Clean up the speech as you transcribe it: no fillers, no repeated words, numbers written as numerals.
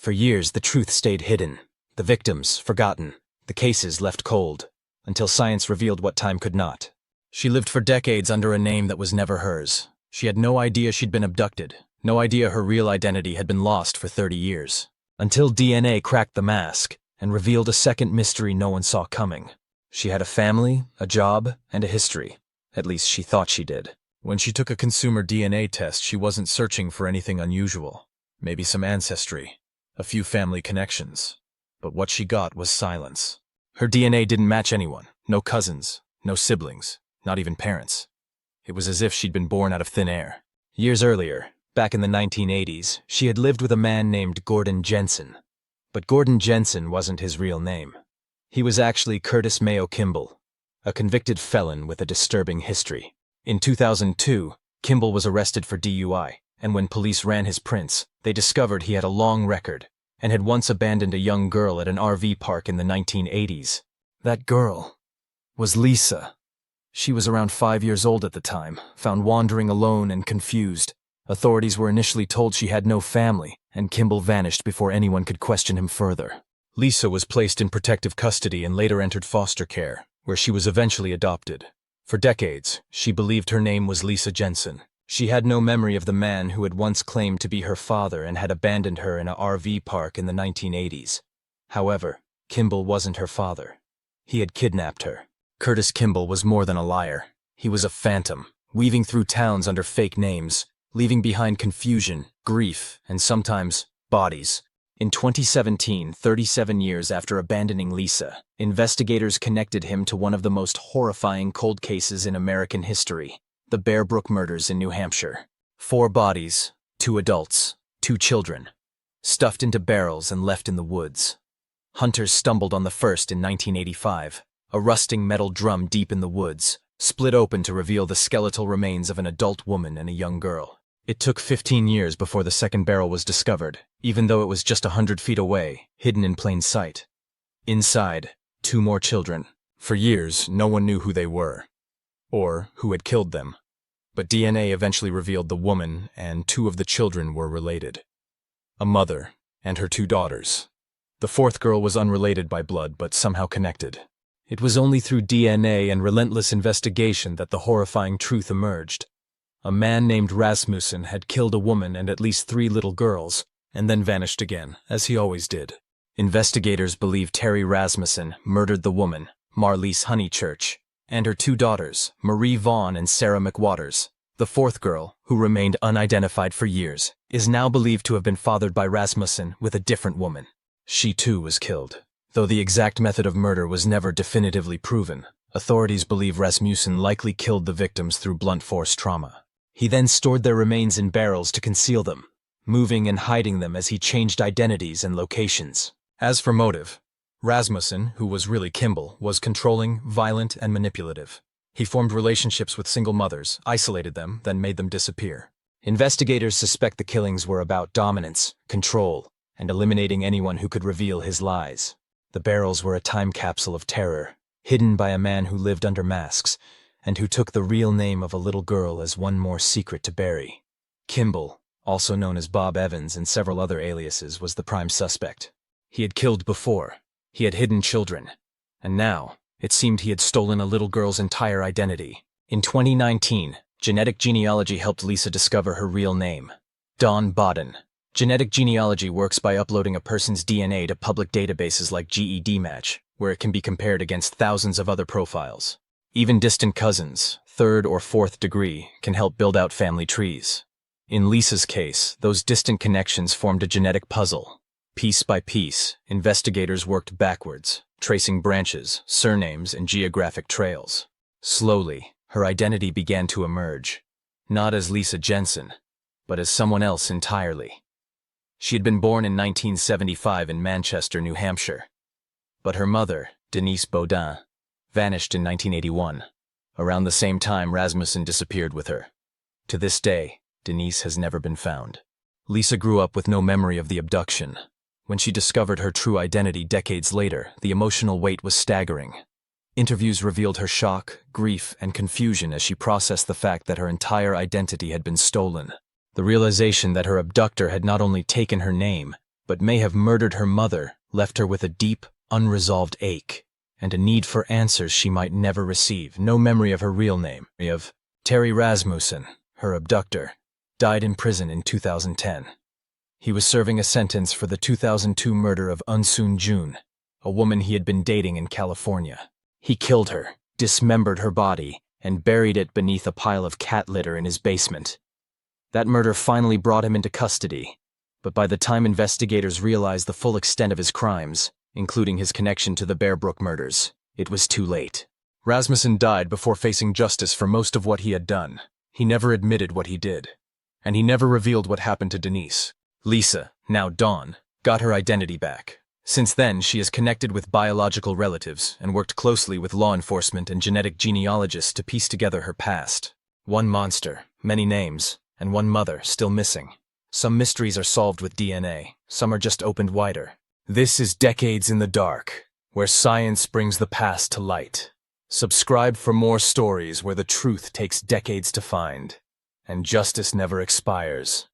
For years, the truth stayed hidden, the victims forgotten, the cases left cold, until science revealed what time could not. She lived for decades under a name that was never hers. She had no idea she'd been abducted, no idea her real identity had been lost for 30 years. Until DNA cracked the mask and revealed a second mystery no one saw coming. She had a family, a job, and a history. At least she thought she did. When she took a consumer DNA test, she wasn't searching for anything unusual. Maybe some ancestry, a few family connections. But what she got was silence. Her DNA didn't match anyone. No cousins, no siblings, not even parents. It was as if she'd been born out of thin air. Years earlier, back in the 1980s, she had lived with a man named Gordon Jensen. But Gordon Jensen wasn't his real name. He was actually Curtis Kimball, a convicted felon with a disturbing history. In 2002, Kimball was arrested for DUI, and when police ran his prints, they discovered he had a long record and had once abandoned a young girl at an RV park in the 1980s. That girl was Lisa. She was around 5 years old at the time, found wandering alone and confused. Authorities were initially told she had no family, and Kimball vanished before anyone could question him further. Lisa was placed in protective custody and later entered foster care, where she was eventually adopted. For decades, she believed her name was Lisa Jensen. She had no memory of the man who had once claimed to be her father and had abandoned her in a RV park in the 1980s. However, Kimball wasn't her father. He had kidnapped her. Curtis Kimball was more than a liar. He was a phantom, weaving through towns under fake names, leaving behind confusion, grief, and sometimes bodies. In 2017, 37 years after abandoning Lisa, investigators connected him to one of the most horrifying cold cases in American history, the Bear Brook murders in New Hampshire. 4 bodies, 2 adults, 2 children, stuffed into barrels and left in the woods. Hunters stumbled on the first in 1985, a rusting metal drum deep in the woods, split open to reveal the skeletal remains of an adult woman and a young girl. It took 15 years before the second barrel was discovered, even though it was just 100 feet away, hidden in plain sight. Inside, 2 more children. For years, no one knew who they were, or who had killed them. But DNA eventually revealed the woman and 2 of the children were related. A mother and her 2 daughters. The 4th girl was unrelated by blood, but somehow connected. It was only through DNA and relentless investigation that the horrifying truth emerged. A man named Rasmussen had killed a woman and at least 3 little girls, and then vanished again, as he always did. Investigators believe Terry Rasmussen murdered the woman, Marlise Honeychurch, and her 2 daughters, Marie Vaughn and Sarah McWaters. The 4th girl, who remained unidentified for years, is now believed to have been fathered by Rasmussen with a different woman. She too was killed. Though the exact method of murder was never definitively proven, authorities believe Rasmussen likely killed the victims through blunt force trauma. He then stored their remains in barrels to conceal them, moving and hiding them as he changed identities and locations. As for motive, Rasmussen, who was really Kimball, was controlling, violent, and manipulative. He formed relationships with single mothers, isolated them, then made them disappear. Investigators suspect the killings were about dominance, control, and eliminating anyone who could reveal his lies. The barrels were a time capsule of terror, hidden by a man who lived under masks, and who took the real name of a little girl as one more secret to bury. Kimball, also known as Bob Evans and several other aliases, was the prime suspect. He had killed before, he had hidden children, and now, it seemed he had stolen a little girl's entire identity. In 2019, genetic genealogy helped Lisa discover her real name, Dawn Bodden. Genetic genealogy works by uploading a person's DNA to public databases like GED Match, where it can be compared against thousands of other profiles. Even distant cousins, 3rd or 4th degree, can help build out family trees. In Lisa's case, those distant connections formed a genetic puzzle. Piece by piece, investigators worked backwards, tracing branches, surnames, and geographic trails. Slowly, her identity began to emerge, not as Lisa Jensen, but as someone else entirely. She had been born in 1975 in Manchester, New Hampshire. But her mother, Denise Beaudin, vanished in 1981. Around the same time, Rasmussen disappeared with her. To this day, Denise has never been found. Lisa grew up with no memory of the abduction. When she discovered her true identity decades later, the emotional weight was staggering. Interviews revealed her shock, grief, and confusion as she processed the fact that her entire identity had been stolen. The realization that her abductor had not only taken her name, but may have murdered her mother, left her with a deep, unresolved ache, and a need for answers she might never receive. No memory of her real name, of Terry Rasmussen, her abductor, died in prison in 2010. He was serving a sentence for the 2002 murder of Unsoon June, a woman he had been dating in California. He killed her, dismembered her body, and buried it beneath a pile of cat litter in his basement. That murder finally brought him into custody, but by the time investigators realized the full extent of his crimes, including his connection to the Bear Brook murders, it was too late. Rasmussen died before facing justice for most of what he had done. He never admitted what he did, and he never revealed what happened to Denise. Lisa, now Dawn, got her identity back. Since then, she is connected with biological relatives and worked closely with law enforcement and genetic genealogists to piece together her past. One monster, many names, and one mother still missing. Some mysteries are solved with DNA, some are just opened wider. This is Decades in the Dark, where science brings the past to light. Subscribe for more stories where the truth takes decades to find, and justice never expires.